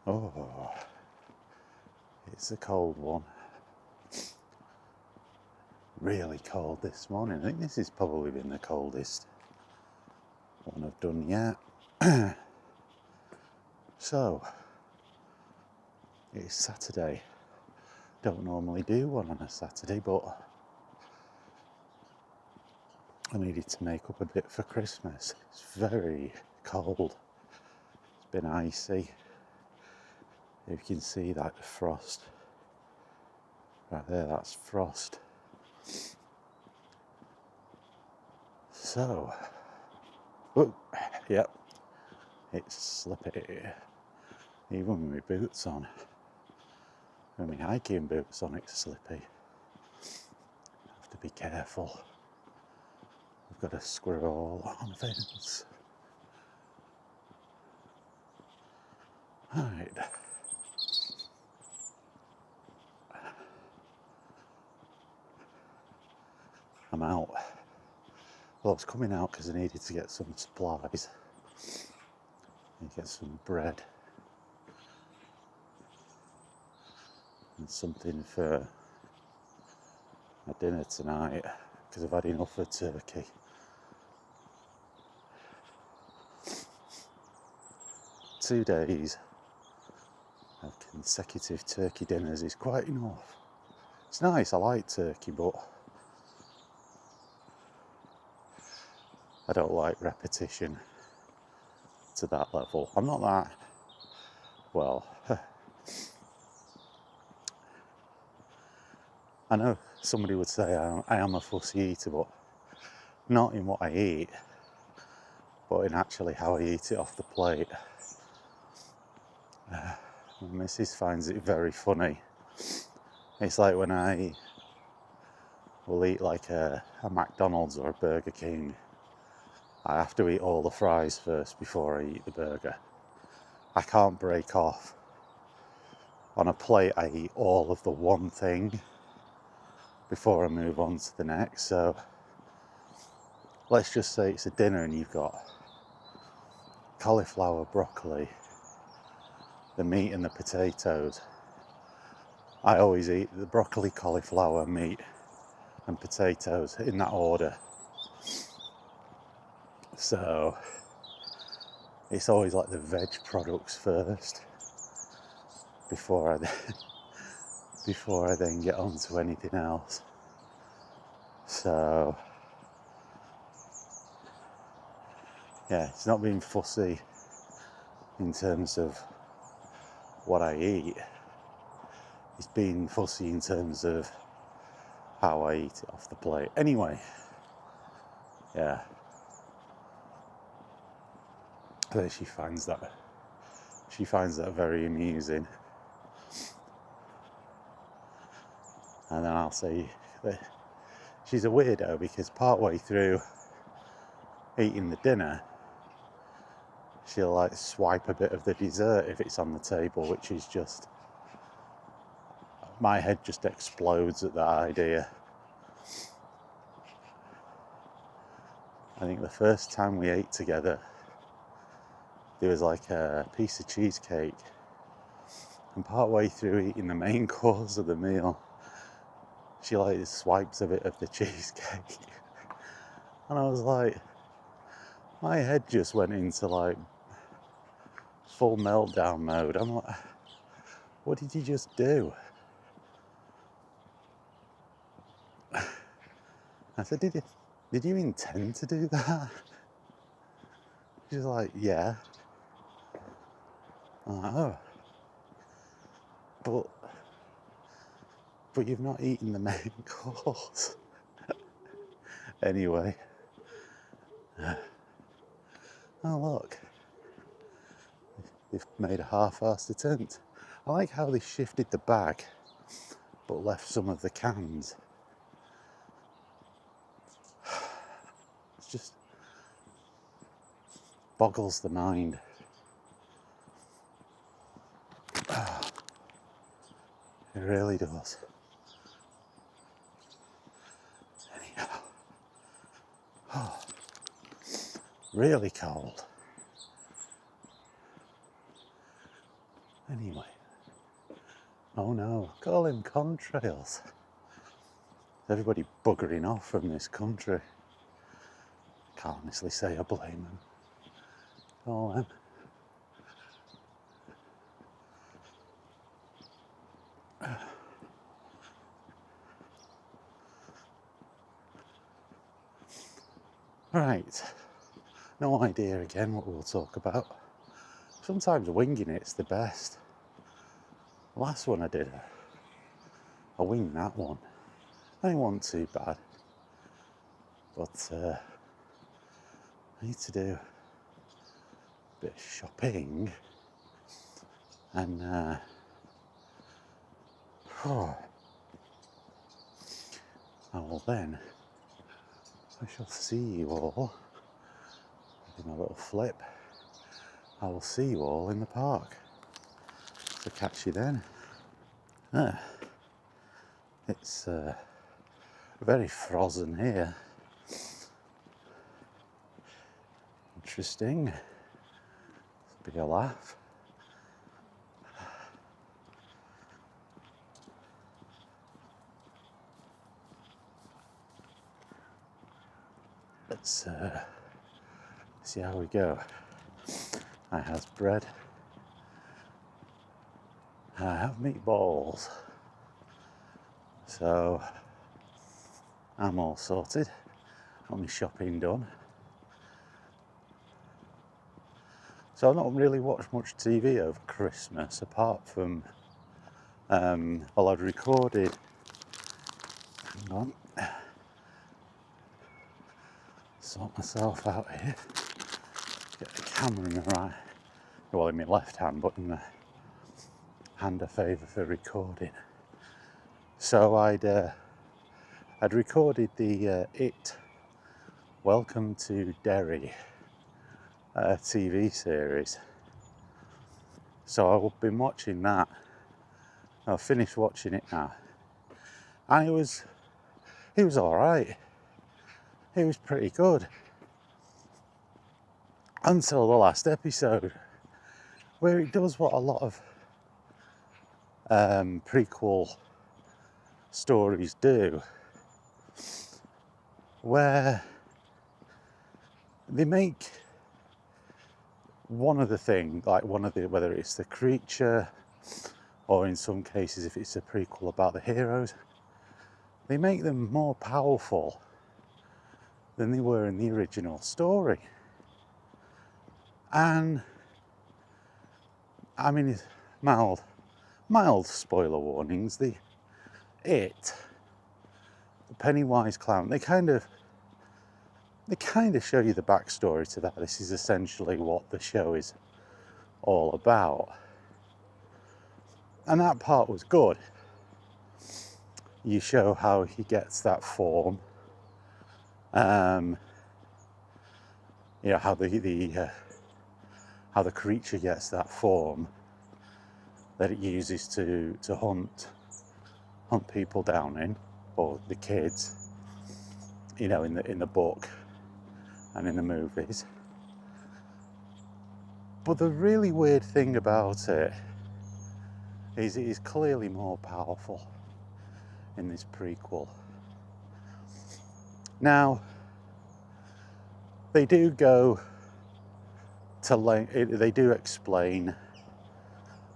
Oh, it's a cold one. Really cold this morning. I think this has probably been the coldest one I've done yet. So, it's Saturday. Don't normally do one on a Saturday, but I needed to make up a bit for Christmas. It's very cold. It's been icy. You can see that frost. Right there, that's frost. So, yep, it's slippy. Even with my boots on. With my hiking boots on, it's slippy. Have to be careful. We've got a squirrel on the fence. Right. I'm out. Well, I was coming out because I needed to get some supplies. And get some bread. And something for my dinner tonight, because I've had enough of turkey. Two days of consecutive turkey dinners is quite enough. It's nice, I like turkey, but I don't like repetition to that level. I'm not that, well, I know somebody would say I am a fussy eater, but not in what I eat, but in actually how I eat it off the plate. My missus finds it very funny. It's like when I will eat like a McDonald's or a Burger King, I have to eat all the fries first before I eat the burger. I can't break off. On a plate, I eat all of the one thing before I move on to the next. So let's just say it's a dinner and you've got cauliflower, broccoli, the meat and the potatoes. I always eat the broccoli, cauliflower, meat and potatoes in that order. So it's always like the veg products first before I then get on to anything else. So yeah, it's not being fussy in terms of what I eat. It's being fussy in terms of how I eat it off the plate. Anyway, yeah. I think she finds that very amusing. And then I'll say that she's a weirdo because partway through eating the dinner, she'll like swipe a bit of the dessert if it's on the table, which is just, my head just explodes at that idea. I think the first time we ate together, there was like a piece of cheesecake, and partway through eating the main course of the meal, she like swipes a bit of the cheesecake. And I was like, my head just went into like full meltdown mode. I'm like, what did you just do? I said, did you intend to do that? She's like, yeah. I'm like, oh. But you've not eaten the main course. Anyway. Oh look. They've made a half-assed attempt. I like how they shifted the bag, but left some of the cans. It just boggles the mind. It really does. Anyhow. Oh, really cold. Anyway, oh no, call him contrails. Everybody buggering off from this country. Can't honestly say I blame them. All them. Right, no idea again what we'll talk about. Sometimes winging it's the best. Last one I did, I winged that one. It wasn't too bad, but I need to do a bit of shopping, and I will then, I shall see you all, do my little flip, I will see you all in the park, so catch you then. It's very frozen here. Interesting. It'll be a laugh. Let's see how we go. I have bread. I have meatballs. So I'm all sorted. Got my shopping done. So I've not really watched much TV over Christmas, apart from, well, I'd recorded, hang on, sort myself out here, get the camera in the right, well, in my left hand, but in the hand I favour for recording. So I'd recorded the It, Welcome to Derry TV series. So I've been watching that. I've finished watching it now, and it was all right. It was pretty good until the last episode, where it does what a lot of prequel stories do, where they make one of the thing, like whether it's the creature, or in some cases if it's a prequel about the heroes, they make them more powerful than they were in the original story. And I mean, mild spoiler warnings. The Pennywise clown, they kind of show you the backstory to that. This is essentially what the show is all about, and that part was good. You show how he gets that form, how the creature gets that form that it uses to hunt people down in, or the kids, in the book and in the movies. But the really weird thing about it is it is clearly more powerful in this prequel. Now, they do go to they do explain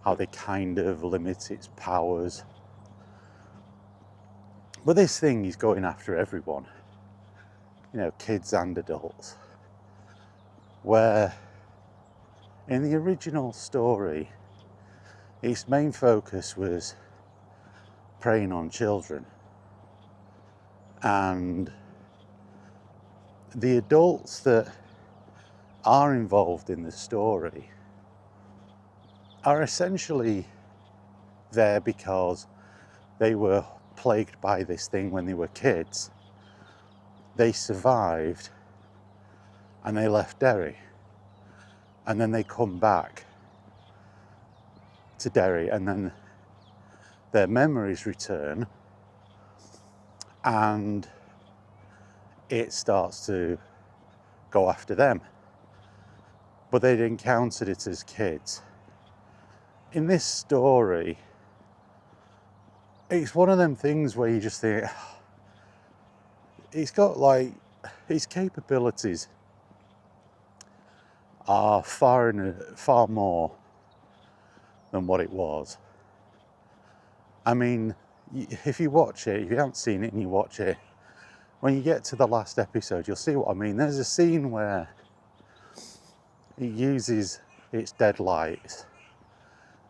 how they kind of limit its powers, but this thing is going after everyone, kids and adults, where in the original story its main focus was preying on children, and the adults that are involved in the story are essentially there because they were plagued by this thing when they were kids. They survived and they left Derry, and then they come back to Derry, and then their memories return and it starts to go after them. But they'd encountered it as kids, in this story, it's one of them things where you just think, it's got like, its capabilities are far more than what it was. I mean, if you watch it, if you haven't seen it and you watch it, when you get to the last episode, you'll see what I mean. There's a scene where it uses its dead lights,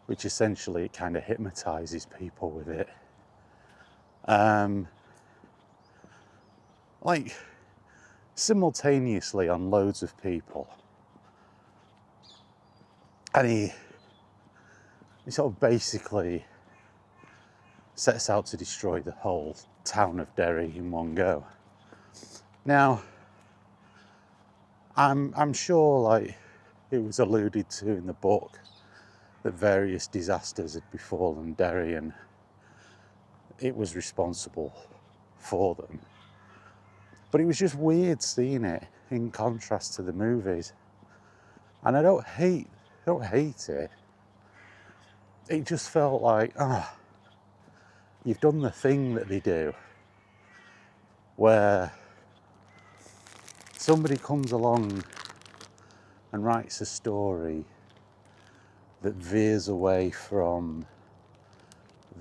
which essentially it kind of hypnotizes people with it. Like, simultaneously on loads of people. And he sort of basically sets out to destroy the whole town of Derry in one go. Now, I'm sure, like, it was alluded to in the book that various disasters had befallen Derry and it was responsible for them. But it was just weird seeing it in contrast to the movies. And I don't hate it. It just felt like, you've done the thing that they do, where somebody comes along and writes a story that veers away from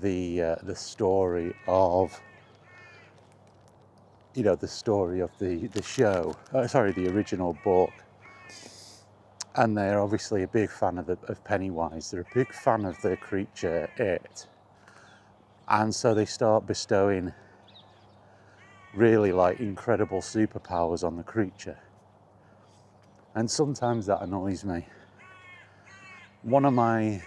the story of, the story of the show. The original book. And they're obviously a big fan of Pennywise. They're a big fan of the creature It. And so they start bestowing really like incredible superpowers on the creature. And sometimes that annoys me. One of my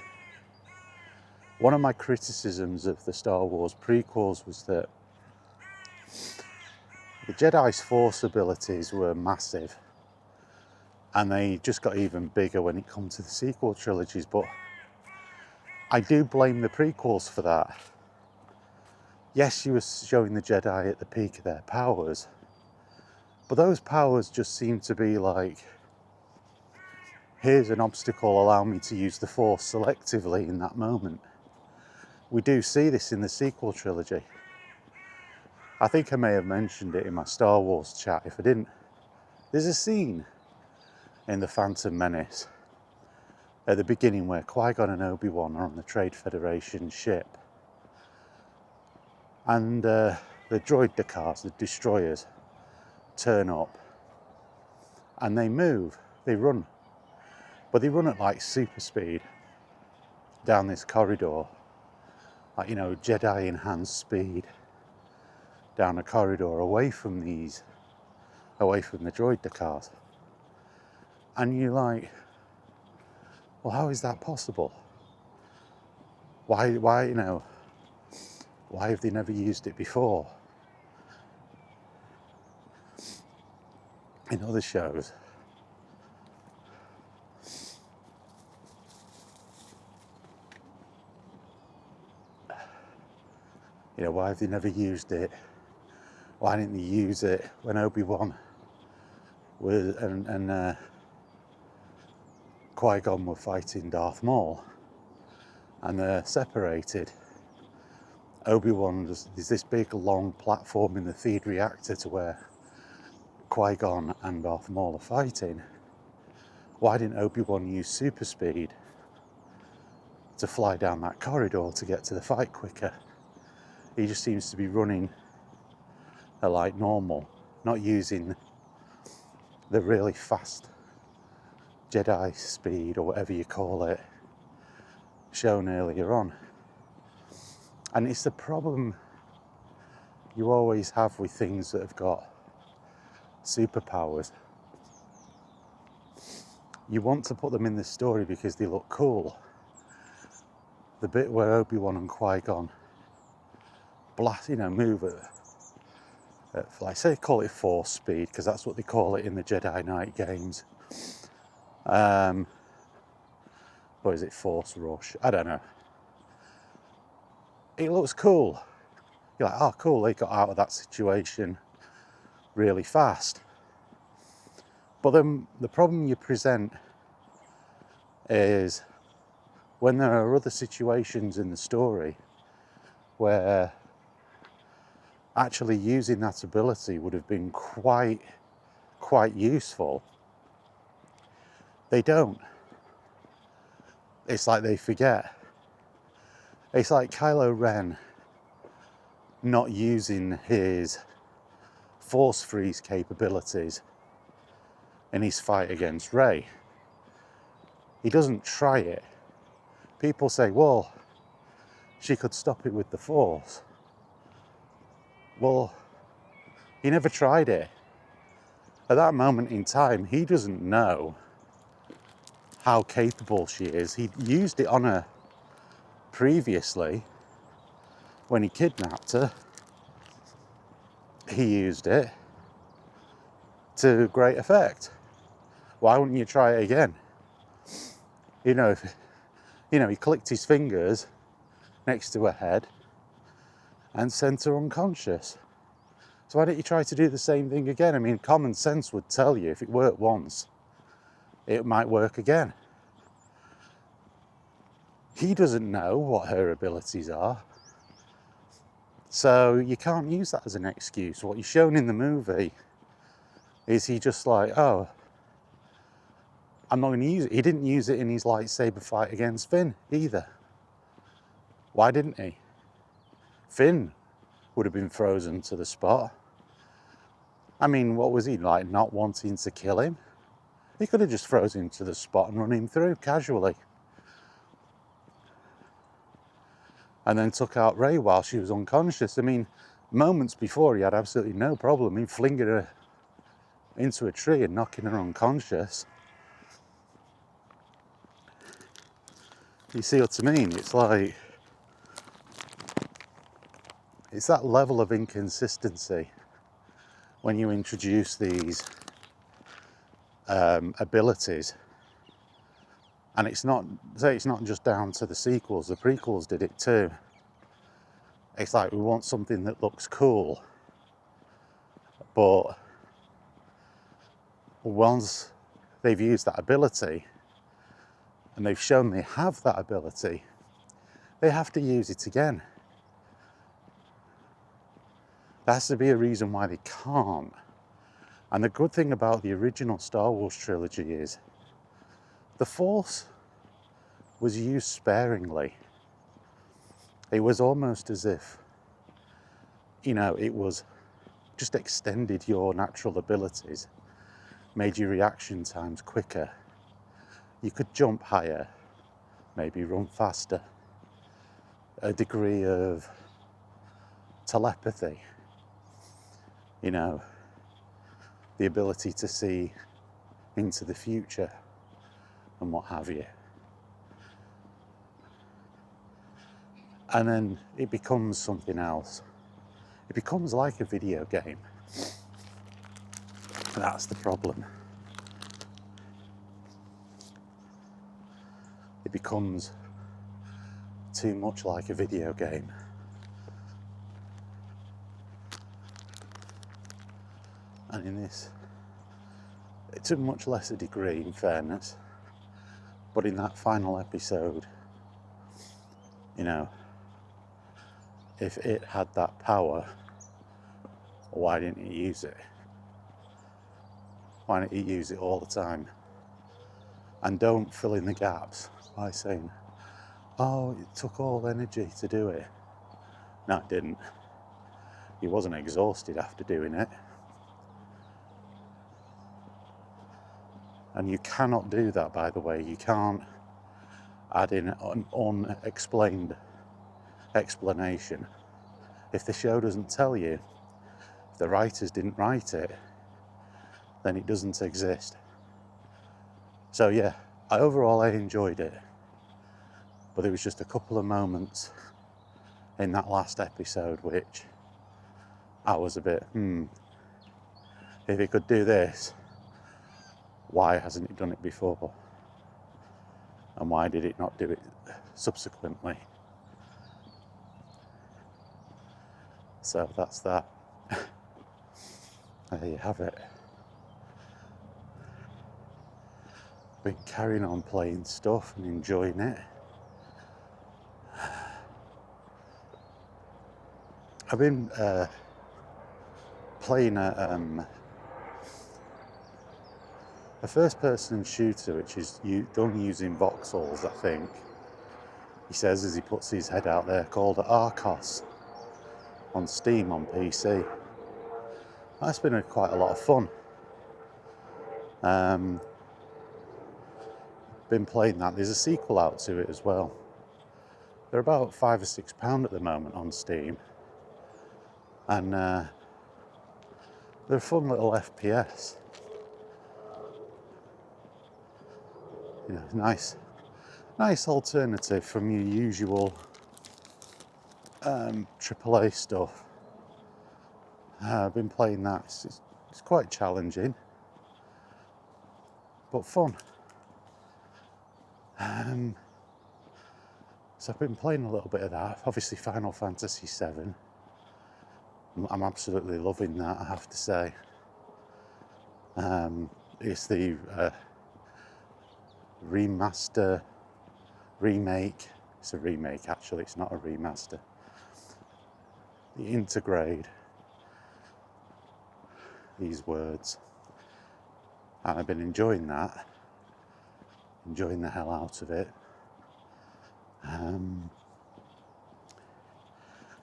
criticisms of the Star Wars prequels was that the Jedi's Force abilities were massive. And they just got even bigger when it comes to the sequel trilogies. But I do blame the prequels for that. Yes, you were showing the Jedi at the peak of their powers. But those powers just seem to be like, here's an obstacle, allow me to use the Force selectively in that moment. We do see this in the sequel trilogy. I think I may have mentioned it in my Star Wars chat. If I didn't, there's a scene in The Phantom Menace at the beginning where Qui-Gon and Obi-Wan are on the Trade Federation ship. And the droid cars, the destroyers, turn up. And they move, they run. But they run at like super speed down this corridor. Like, Jedi enhanced speed. Down a corridor away from the droid cars. And you're like, well, how is that possible? Why have they never used it before? In other shows. Why have they never used it? Why didn't they use it when Obi-Wan was and Qui-Gon were fighting Darth Maul and they're separated? Obi-Wan, there's this big long platform in the feed reactor to where Qui-Gon and Darth Maul are fighting. Why didn't Obi-Wan use super speed to fly down that corridor to get to the fight quicker? He just seems to be running like normal, not using the really fast Jedi speed or whatever you call it shown earlier on. And it's the problem you always have with things that have got superpowers. You want to put them in the story because they look cool. The bit where Obi-Wan and Qui-Gon move at like, say, call it Force speed, because that's what they call it in the Jedi Knight games. Or is it Force Rush? I don't know. It looks cool. You're like, oh, cool, they got out of that situation really fast. But then the problem you present is when there are other situations in the story where actually using that ability would have been quite useful, they don't. It's like they forget. It's like Kylo Ren not using his force freeze capabilities in his fight against Rey. He doesn't try it. People say, well, she could stop it with the force. Well, he never tried it. At that moment in time, he doesn't know how capable she is. He used it on her previously when he kidnapped her. He used it to great effect. Why wouldn't you try it again? He clicked his fingers next to her head and sent her unconscious. So why don't you try to do the same thing again? I mean, common sense would tell you if it worked once, it might work again. He doesn't know what her abilities are. So you can't use that as an excuse. What you're shown in the movie is he just like, oh, I'm not going to use it. He didn't use it in his lightsaber fight against Finn either. Why didn't he? Finn would have been frozen to the spot. I mean, what was he like, not wanting to kill him? He could have just frozen him to the spot and run him through casually. And then took out Rey while she was unconscious. I mean, moments before he had absolutely no problem in flinging her into a tree and knocking her unconscious. You see what I mean? It's like, it's that level of inconsistency when you introduce these abilities. And it's not just down to the sequels, the prequels did it too. It's like we want something that looks cool, but once they've used that ability and they've shown they have that ability, they have to use it again. There has to be a reason why they can't. And the good thing about the original Star Wars trilogy is the Force was used sparingly. It was almost as if, it was just extended your natural abilities, made your reaction times quicker. You could jump higher, maybe run faster, a degree of telepathy, the ability to see into the future and what have you. And then it becomes something else. It becomes like a video game. That's the problem. It becomes too much like a video game. And in this, to a much lesser degree, in fairness, but in that final episode, if it had that power, why didn't it use it? Why didn't it use it all the time? And don't fill in the gaps by saying, oh, it took all energy to do it. No, it didn't. He wasn't exhausted after doing it. And you cannot do that, by the way. You can't add in an unexplained explanation. If the show doesn't tell you, if the writers didn't write it, then it doesn't exist. So yeah, overall I enjoyed it. But there was just a couple of moments in that last episode which I was a bit, if it could do this, why hasn't it done it before? And why did it not do it subsequently? So that's that. There you have it. Been carrying on playing stuff and enjoying it. I've been playing a first-person shooter, which is done using voxels, I think. He says as he puts his head out there, called Arcos on Steam on PC. That's been quite a lot of fun. Been playing that. There's a sequel out to it as well. They're about £5 or £6 at the moment on Steam, and they're a fun little FPS. You know, nice alternative from your usual AAA stuff. I've been playing that. It's quite challenging, but fun. So I've been playing a little bit of that. Obviously, Final Fantasy VII. I'm absolutely loving that, I have to say. It's the remake. It's a remake, actually. It's not a remaster. The integrate these words, and I've been enjoying that. Enjoying the hell out of it.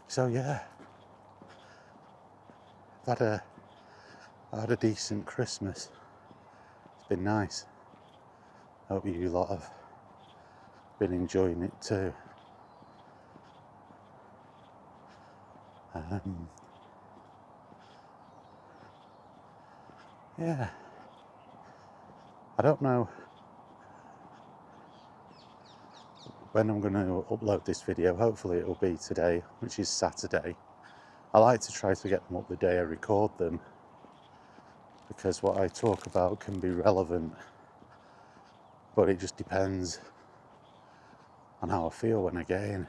So yeah, I've had a decent Christmas. It's been nice. Hope you lot have been enjoying it too. Yeah, I don't know when I'm going to upload this video. Hopefully it will be today, which is Saturday. I like to try to get them up the day I record them, because what I talk about can be relevant, but it just depends on how I feel when I get in.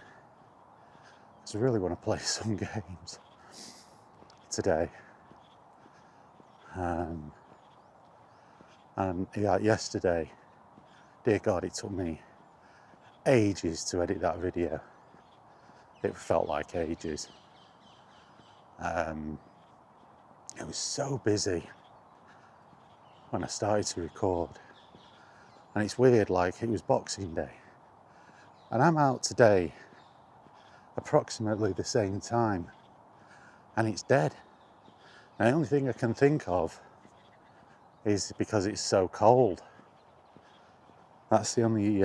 So I really want to play some games today. And yeah, yesterday, dear God, it took me ages to edit that video. It felt like ages. It was so busy when I started to record. And it's weird, like it was Boxing Day. And I'm out today approximately the same time, and it's dead. And the only thing I can think of is because it's so cold. That's the only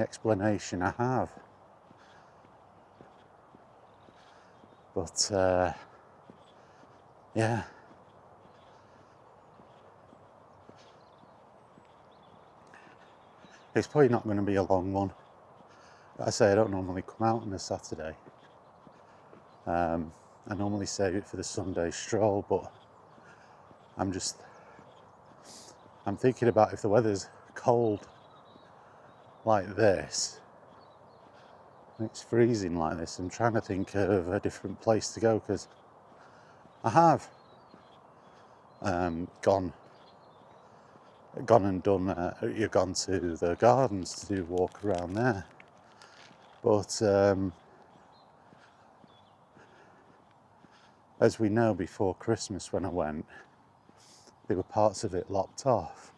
explanation I have. But yeah, it's probably not going to be a long one. I say I don't normally come out on a Saturday. I normally save it for the Sunday stroll, but I'm thinking about if the weather's cold like this, it's freezing like this, I'm trying to think of a different place to go, because I have gone and done, you've gone to the gardens to do walk around there, but as we know, before Christmas when I went, there were parts of it lopped off,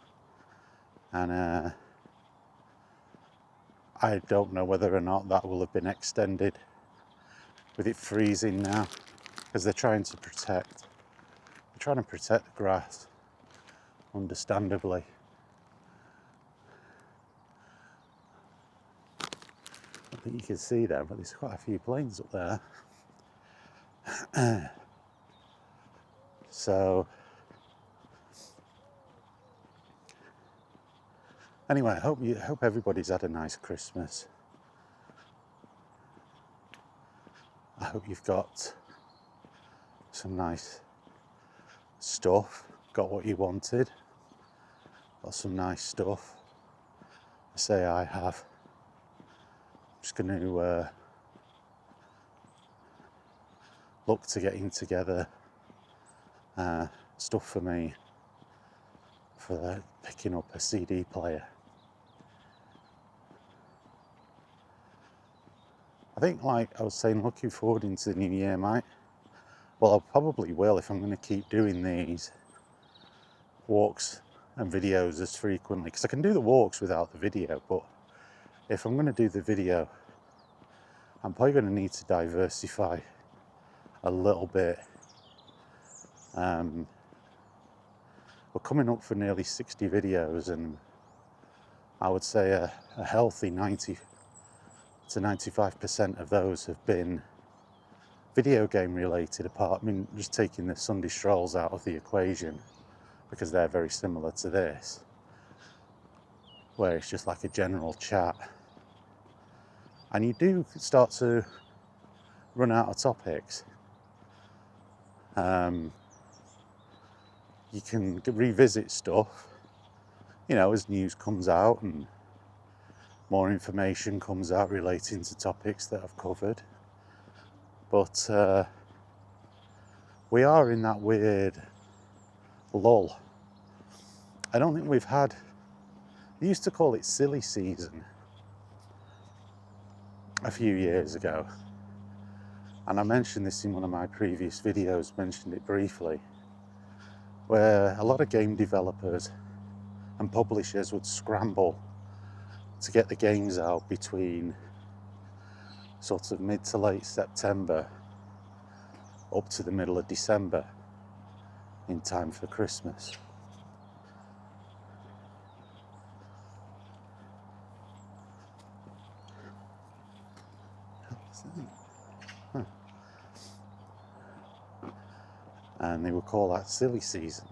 and I don't know whether or not that will have been extended with it freezing now, because they're trying to protect the grass, understandably. I think you can see them, but there's quite a few planes up there. So anyway, I hope everybody's had a nice Christmas. I hope you've got some nice stuff, got what you wanted, got some nice stuff. I say I have. I'm just going to look to getting together stuff for me for picking up a CD player. I think, like I was saying, looking forward into the new year, I probably will if I'm going to keep doing these walks and videos as frequently, because I can do the walks without the video, but if I'm going to do the video, I'm probably going to need to diversify a little bit. We're coming up for nearly 60 videos, and I would say a healthy 90 to 95% of those have been video game related, just taking the Sunday strolls out of the equation, because they're very similar to this, where it's just like a general chat. And you do start to run out of topics. You can revisit stuff, as news comes out and more information comes out relating to topics that I've covered. But we are in that weird lull. I don't think we've had, they used to call it silly season a few years ago. And I mentioned this in one of my previous videos, mentioned it briefly, where a lot of game developers and publishers would scramble to get the games out between sort of mid to late September up to the middle of December in time for Christmas. And they would call that silly season.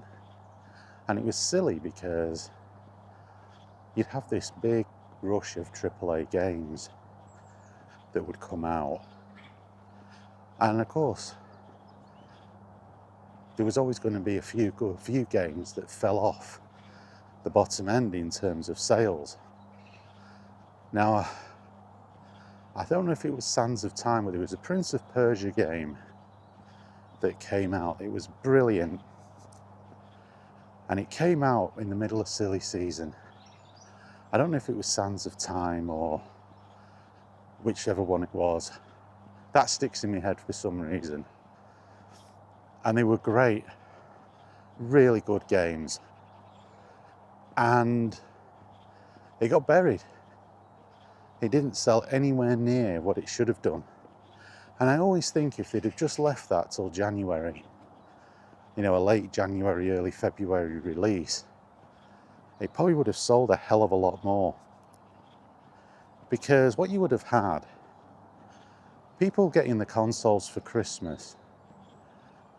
And it was silly because you'd have this big rush of AAA games that would come out. And of course, there was always going to be a few games that fell off the bottom end in terms of sales. Now, I don't know if it was Sands of Time, but there was a Prince of Persia game that came out. It was brilliant. And it came out in the middle of silly season. I don't know if it was Sands of Time or whichever one it was. That sticks in my head for some reason. And they were great, really good games. And it got buried. It didn't sell anywhere near what it should have done. And I always think if they'd have just left that till January, a late January, early February release, it probably would have sold a hell of a lot more. Because what you would have had, people getting the consoles for Christmas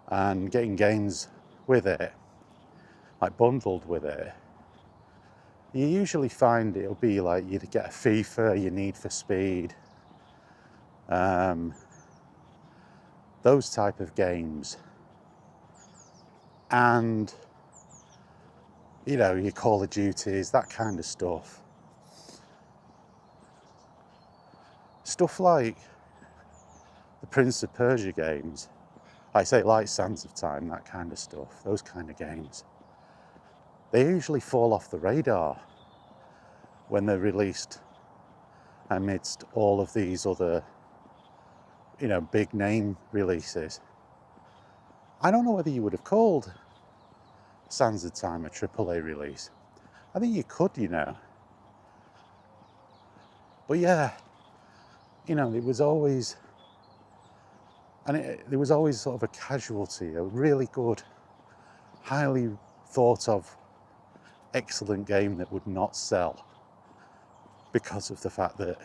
and getting games with it, like bundled with it, you usually find it'll be like you'd get a FIFA, your Need for Speed, those type of games. And, your Call of Duties, that kind of stuff. Stuff like the Prince of Persia games, like Sands of Time, that kind of stuff, those kind of games, they usually fall off the radar when they're released amidst all of these other, big name releases. I don't know whether you would have called Sands of Time a AAA release. I think you could, But yeah, it was always, there was always sort of a casualty, a really good, highly thought of, excellent game that would not sell because of the fact that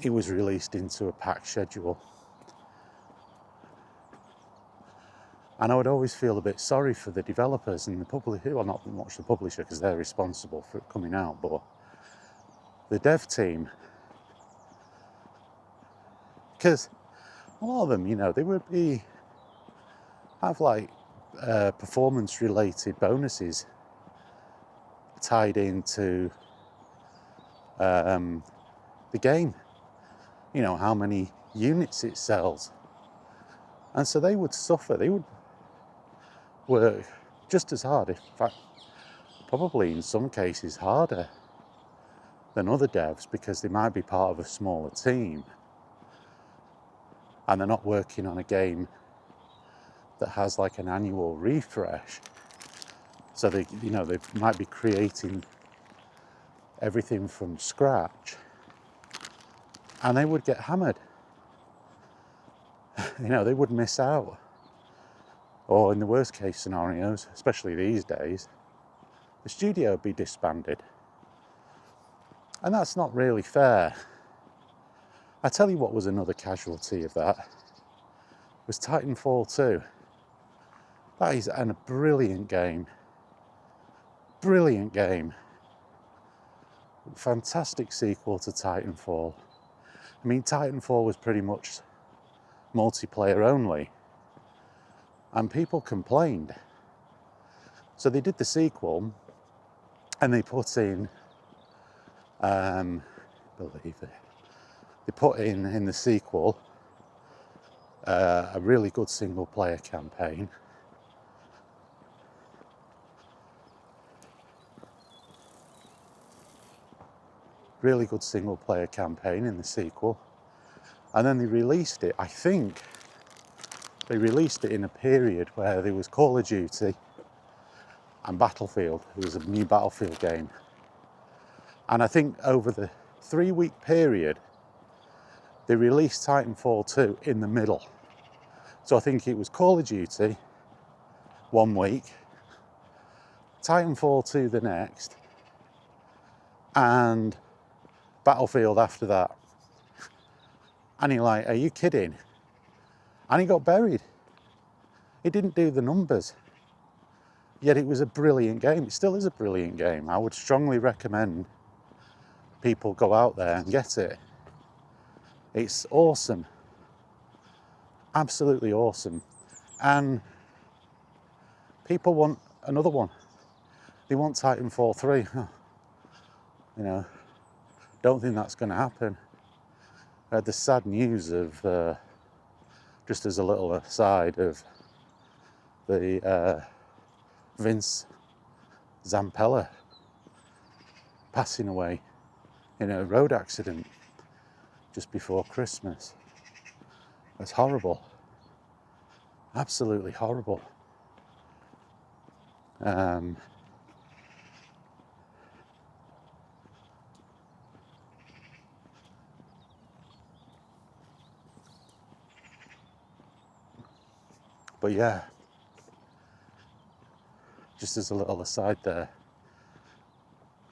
it was released into a packed schedule. And I would always feel a bit sorry for the developers and the publisher, well, not much the publisher because they're responsible for it coming out, but the dev team. Because a lot of them, they would have like performance related bonuses tied into the game, how many units it sells. And so they would suffer, they would work just as hard, in fact, probably in some cases harder than other devs because they might be part of a smaller team and they're not working on a game that has like an annual refresh. So they might be creating everything from scratch, and they would get hammered. They would miss out. Or in the worst case scenarios, especially these days, the studio would be disbanded. And that's not really fair. I tell you what was another casualty of that, was Titanfall 2. That is a brilliant game. Brilliant game. Fantastic sequel to Titanfall. I mean, Titanfall was pretty much multiplayer only, and people complained. So they did the sequel, and they put in, they put in the sequel a really good single player campaign. Really good single player campaign in the sequel. And then they released it, I think they released it in a period where there was Call of Duty and Battlefield. There was a new Battlefield game. And I think over the 3-week period, they released Titanfall 2 in the middle. So I think it was Call of Duty 1 week, Titanfall 2 the next, and Battlefield after that. And you're like, are you kidding? And he got buried. It didn't do the numbers. Yet it was a brilliant game. It still is a brilliant game. I would strongly recommend people go out there and get it. It's awesome. Absolutely awesome. And people want another one. They want Titanfall 3. Don't think that's going to happen. I had the sad news of, just as a little aside, of the Vince Zampella passing away in a road accident just before Christmas. It's horrible. Absolutely horrible. But yeah, just as a little aside there,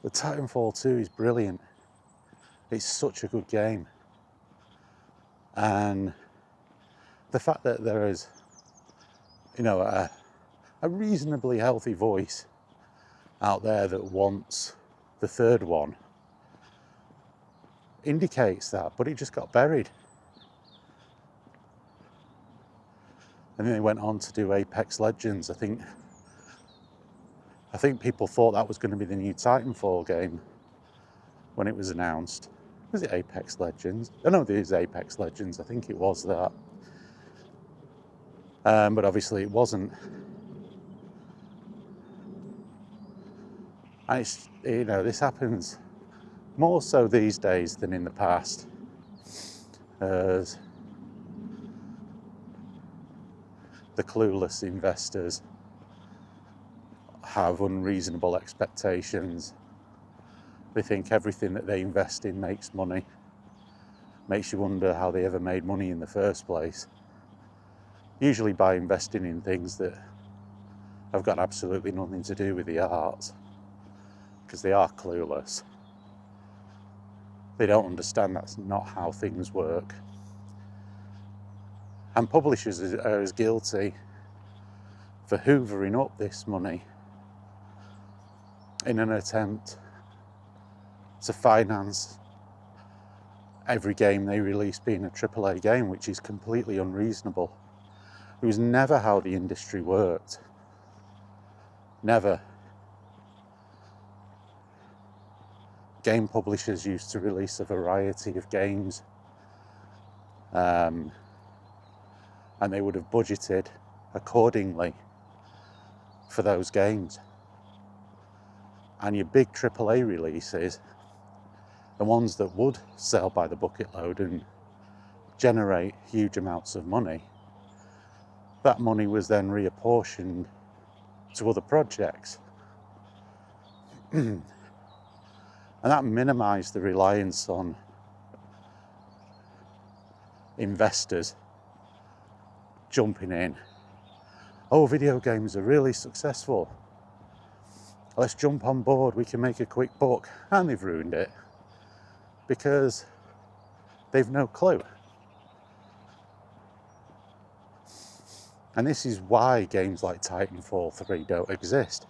the Titanfall 2 is brilliant. It's such a good game. And the fact that there is, a reasonably healthy voice out there that wants the third one indicates that, but it just got buried. And then they went on to do Apex Legends. I think people thought that was going to be the new Titanfall game when it was announced. Was it Apex Legends? Oh no, there is Apex Legends. I think it was that. But obviously it wasn't. And it's, this happens more so these days than in the past. As the clueless investors have unreasonable expectations. They think everything that they invest in makes money. Makes you wonder how they ever made money in the first place. Usually by investing in things that have got absolutely nothing to do with the arts, because they are clueless. They don't understand that's not how things work. And publishers are as guilty for hoovering up this money in an attempt to finance every game they release being a AAA game, which is completely unreasonable. It was never how the industry worked. Never. Game publishers used to release a variety of games, and they would have budgeted accordingly for those games. And your big AAA releases, the ones that would sell by the bucket load and generate huge amounts of money, that money was then reapportioned to other projects. And that minimised the reliance on investors jumping in. Oh, video games are really successful. Let's jump on board, we can make a quick buck. And they've ruined it because they've no clue. And this is why games like Titanfall 3 don't exist.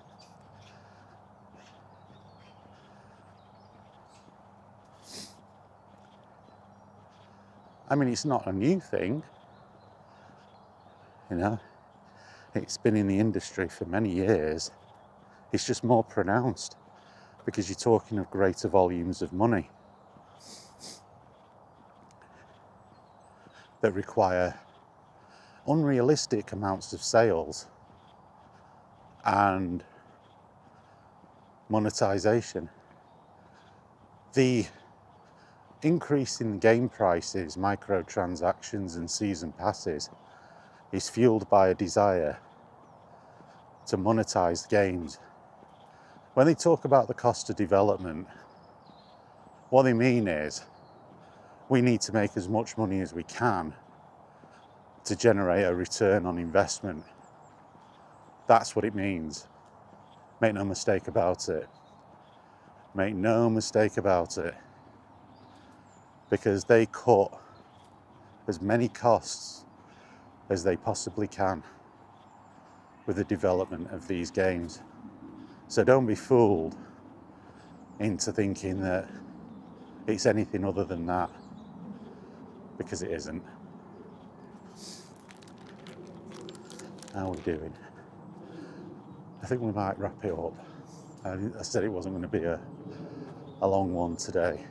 I mean, it's not a new thing, you know. It's been in the industry for many years. It's just more pronounced because you're talking of greater volumes of money that require unrealistic amounts of sales and monetization. The increase in game prices, microtransactions and season passes is fueled by a desire to monetize games. When they talk about the cost of development, what they mean is we need to make as much money as we can to generate a return on investment. That's what it means. Make no mistake about it. Make no mistake about it. Because they cut as many costs as they possibly can with the development of these games. So don't be fooled into thinking that it's anything other than that, because it isn't. How are we doing? I think we might wrap it up. I said it wasn't going to be a long one today.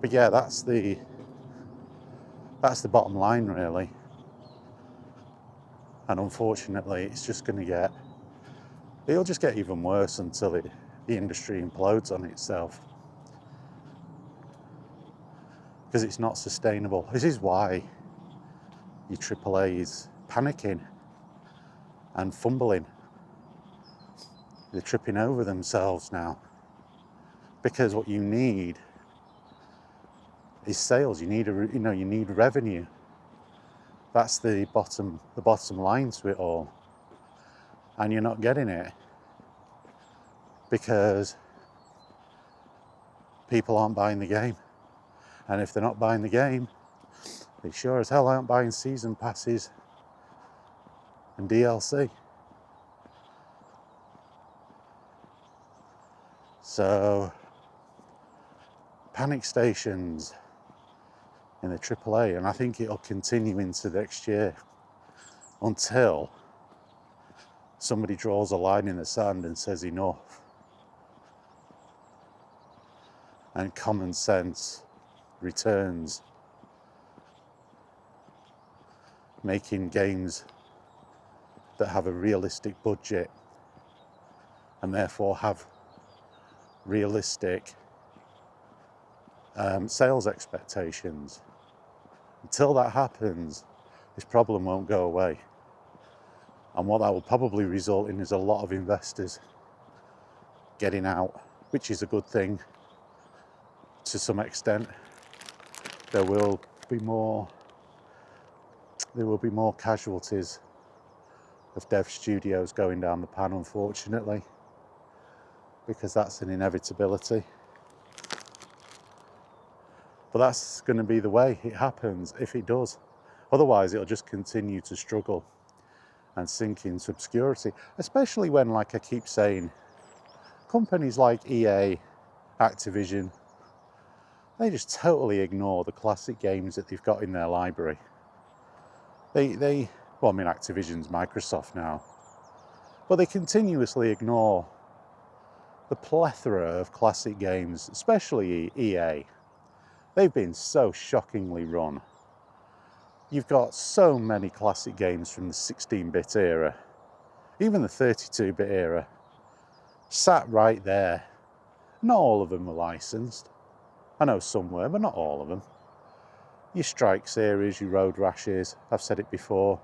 But yeah, that's the bottom line, really. And unfortunately, it's just going to it'll just get even worse until the industry implodes on itself. Because it's not sustainable. This is why your AAA is panicking and fumbling. They're tripping over themselves now. Because what you need is sales. You need you need revenue. That's the bottom line to it all. And you're not getting it because people aren't buying the game. And if they're not buying the game, they sure as hell aren't buying season passes and DLC. So, panic stations in the AAA, and I think it'll continue into next year until somebody draws a line in the sand and says enough. And common sense returns, making games that have a realistic budget and therefore have realistic sales expectations. Until that happens, this problem won't go away. And what that will probably result in is a lot of investors getting out, which is a good thing to some extent. There will be more casualties of dev studios going down the pan, unfortunately, because that's an inevitability. But that's going to be the way it happens if it does. Otherwise, it'll just continue to struggle and sink into obscurity, especially when, like I keep saying, companies like EA, Activision, they just totally ignore the classic games that they've got in their library. Activision's Microsoft now, but they continuously ignore the plethora of classic games, especially EA. They've been so shockingly run. You've got so many classic games from the 16-bit era even the 32-bit era, sat right there. Not all of them were licensed. I know some were, but not all of them. Your Strike series, your Road Rashes, I've said it before.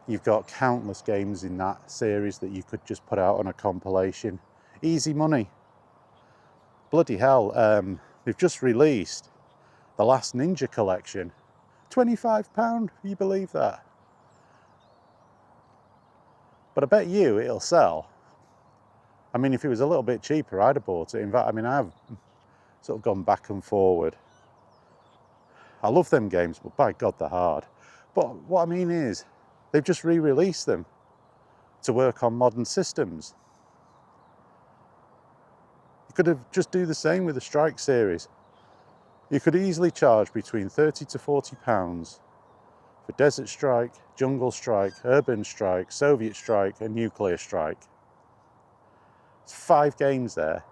You've got countless games in that series that you could just put out on a compilation. Easy money. Bloody hell, they've just released the Last Ninja collection. £25, you believe that? But I bet you it'll sell. I mean, if it was a little bit cheaper, I'd have bought it. In fact, I mean, I've sort of gone back and forward. I love them games, but by God, they're hard. But what I mean is, they've just re-released them to work on modern systems. You could have just do the same with the Strike series. You could easily charge between £30 to £40 for Desert Strike, Jungle Strike, Urban Strike, Soviet Strike, and Nuclear Strike. It's 5 games there.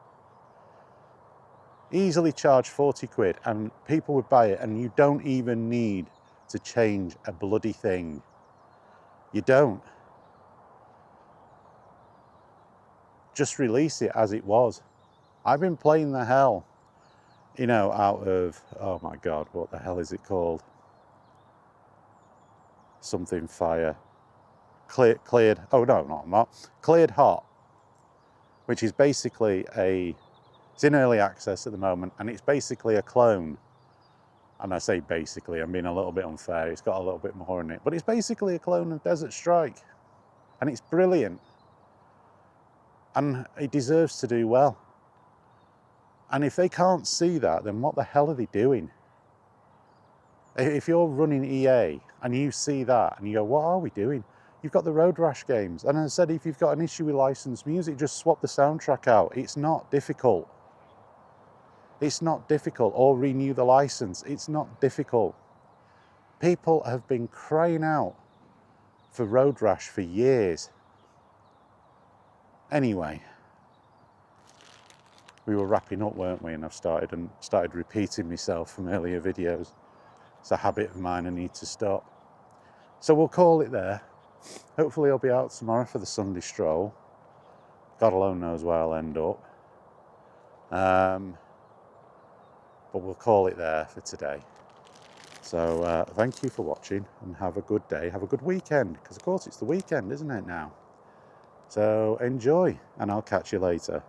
Easily charge 40 quid and people would buy it, and you don't even need to change a bloody thing. You don't. Just release it as it was. I've been playing the hell, you know, out of, oh my God, what the hell is it called? Something Fire. Cleared, oh no, not Cleared Hot, which is basically it's in early access at the moment, and it's basically a clone. And I say basically, I'm being a little bit unfair, it's got a little bit more in it, but it's basically a clone of Desert Strike, and it's brilliant. And it deserves to do well. And if they can't see that, then what the hell are they doing? If you're running EA and you see that and you go, what are we doing? You've got the Road Rash games. And as I said, if you've got an issue with licensed music, just swap the soundtrack out. It's not difficult. It's not difficult. Or renew the license. It's not difficult. People have been crying out for Road Rash for years. Anyway, we were wrapping up, weren't we? And I've started repeating myself from earlier videos. It's a habit of mine I need to stop. So we'll call it there. Hopefully I'll be out tomorrow for the Sunday stroll. God alone knows where I'll end up. But we'll call it there for today. So thank you for watching and have a good day. Have a good weekend, because of course it's the weekend, isn't it now? So enjoy, and I'll catch you later.